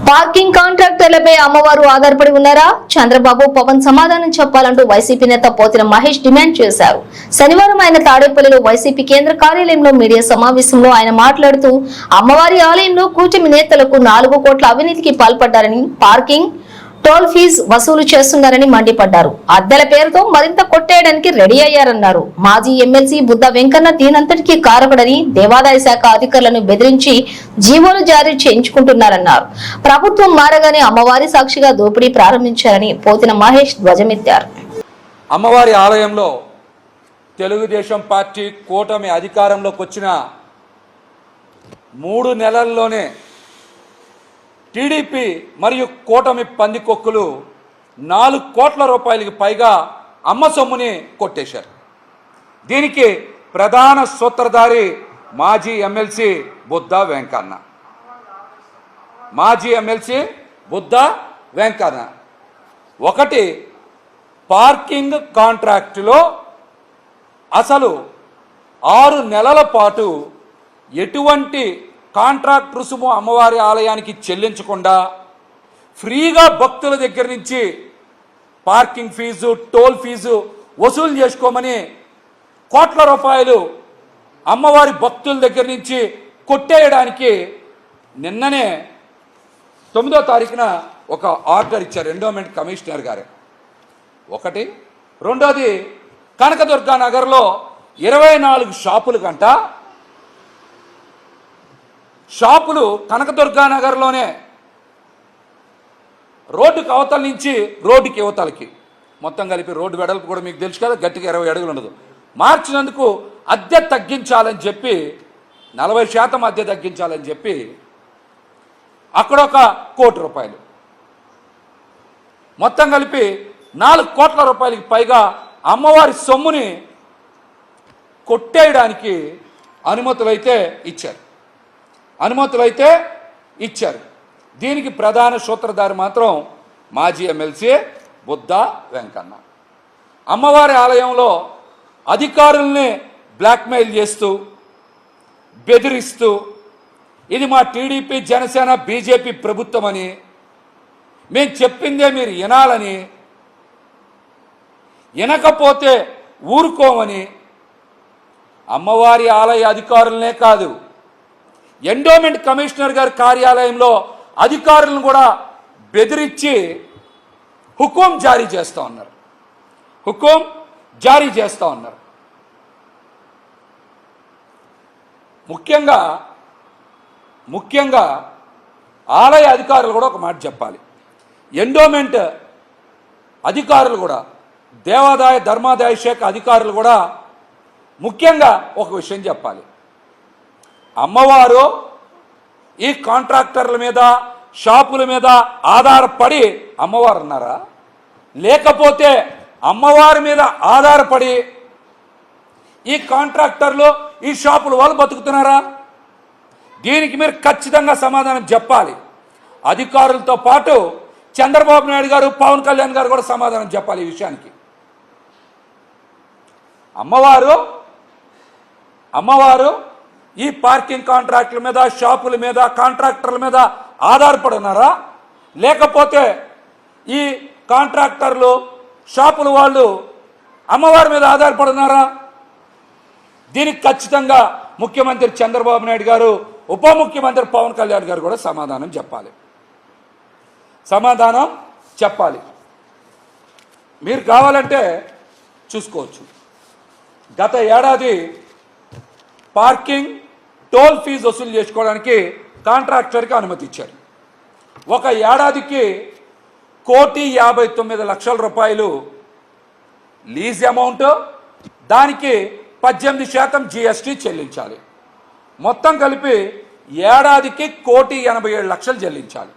Parking కాంట్రాక్టర్లపై అమ్మవారు ఆధారపడి ఉన్నారా? చంద్రబాబు పవన్ సమాధానం చెప్పాలంటూ వైసీపీ నేత పోతిన మహేష్ డిమాండ్ చేశారు. శనివారం ఆయన తాడేపల్లిలో వైసీపీ కేంద్ర కార్యాలయంలో మీడియా సమావేశంలో ఆయన మాట్లాడుతూ అమ్మవారి ఆలయంలో కూటమి నేతలకు 4 కోట్ల అవినీతికి పాల్పడ్డారని, పార్కింగ్ టోల్ ఫీజు వసూలు చేస్తున్నారని మండిపడ్డారు. అద్దెల పేరుతో మరింత కొట్టేయడానికి రెడీ అయ్యారన్నారు. మాజీ ఎమ్మెల్సీ బుద్ధ వెంకన్న దీనంతటికీ కారకుడని, దేవాదాయ శాఖ అధికారులను బెదిరించి జీవోలు జారీ చేయించుకుంటున్నారన్నారు. ప్రభుత్వం మారగానే అమ్మవారి సాక్షిగా దోపిడీ ప్రారంభించారని పోతిన మహేష్ ధ్వజమెత్తారు. అమ్మవారి ఆలయంలో తెలుగుదేశం పార్టీ కూటమి అధికారంలోకి వచ్చిన 3 నెలల్లోనే టీడీపీ మరియు కూటమి పందికొక్కులు 4 కోట్ల రూపాయలకి పైగా అమ్మ సొమ్ముని కొట్టేశారు. దీనికి ప్రధాన సూత్రధారి మాజీ ఎమ్మెల్సీ బుద్ధ వెంకన్న. ఒకటి, పార్కింగ్ కాంట్రాక్టులో అసలు 6 నెలల పాటు ఎటువంటి కాంట్రాక్ట్ రుసుము అమ్మవారి ఆలయానికి చెల్లించకుండా ఫ్రీగా భక్తుల దగ్గర నుంచి పార్కింగ్ ఫీజు, టోల్ ఫీజు వసూలు చేసుకోమని కోట్ల రూపాయలు అమ్మవారి భక్తుల దగ్గర నుంచి కొట్టేయడానికి నిన్ననే 9వ తారీఖున ఒక ఆర్డర్ ఇచ్చారు ఎండోమెంట్ కమిషనర్ గారు. ఒకటి. రెండోది, కనకదుర్గా నగర్లో 24 షాపులు కనకదుర్గా నగర్లోనే రోడ్డుకి అవతల నుంచి రోడ్డుకి యువతలకి మొత్తం కలిపి రోడ్డు వెడల్పు కూడా మీకు తెలుసు కదా, గట్టిగా 20 అడుగులు ఉండదు. మార్చినందుకు అద్దె తగ్గించాలని చెప్పి 40% అద్దె తగ్గించాలని చెప్పి అక్కడ 1 కోటి రూపాయలు, మొత్తం కలిపి 4 కోట్ల రూపాయలకి పైగా అమ్మవారి సొమ్ముని కొట్టేయడానికి అనుమతులైతే ఇచ్చారు. దీనికి ప్రధాన సూత్రధారి మాత్రం మాజీ ఎమ్మెల్సీ బుద్ధ వెంకన్న. అమ్మవారి ఆలయంలో అధికారుల్ని బ్లాక్మెయిల్ చేస్తూ, బెదిరిస్తూ, ఇది మా టీడీపీ, జనసేన, బీజేపీ ప్రభుత్వం అని, మేము చెప్పిందే మీరు వినాలని, వినకపోతే ఊరుకోమని అమ్మవారి ఆలయ అధికారులనే కాదు, ఎండోమెంట్ కమిషనర్ గారి కార్యాలయంలో అధికారులను కూడా బెదిరించి హుకుం జారీ చేస్తూ ఉన్నారు. ముఖ్యంగా ఆలయ అధికారులు కూడా ఒక మాట చెప్పాలి. ఎండోమెంట్ అధికారులు కూడా, దేవాదాయ ధర్మాదాయ శాఖ అధికారులు కూడా ముఖ్యంగా ఒక విషయం చెప్పాలి. అమ్మవారు ఈ కాంట్రాక్టర్ల మీద, షాపుల మీద ఆధారపడి అమ్మవారు ఉన్నారా? లేకపోతే అమ్మవారి మీద ఆధారపడి ఈ కాంట్రాక్టర్లు, ఈ షాపుల వాళ్ళు బతుకుతున్నారా? దీనికి మీరు ఖచ్చితంగా సమాధానం చెప్పాలి. అధికారులతో పాటు చంద్రబాబు నాయుడు గారు, పవన్ కళ్యాణ్ గారు కూడా సమాధానం చెప్పాలి ఈ విషయానికి. అమ్మవారు ఈ పార్కింగ్ కాంట్రాక్టుల మీద, షాపుల మీద, కాంట్రాక్టర్ల మీద ఆధారపడి ఉన్నారా? లేకపోతే ఈ కాంట్రాక్టర్లు, షాపుల వాళ్ళు అమ్మవారి మీద ఆధారపడి ఉన్నారా? దీనికి ఖచ్చితంగా ముఖ్యమంత్రి చంద్రబాబు నాయుడు గారు, ఉప ముఖ్యమంత్రి పవన్ కళ్యాణ్ గారు కూడా సమాధానం చెప్పాలి. మీరు కావాలంటే చూసుకోవచ్చు. గత ఏడాది పార్కింగ్ టోల్ ఫీజు వసూలు చేసుకోవడానికి కాంట్రాక్టర్కి అనుమతి ఇచ్చారు. ఒక ఏడాదికి 1,59,00,000 రూపాయలు లీజ్ అమౌంట్, దానికి 18% GST చెల్లించాలి. మొత్తం కలిపి ఏడాదికి 1,87,00,000 చెల్లించాలి.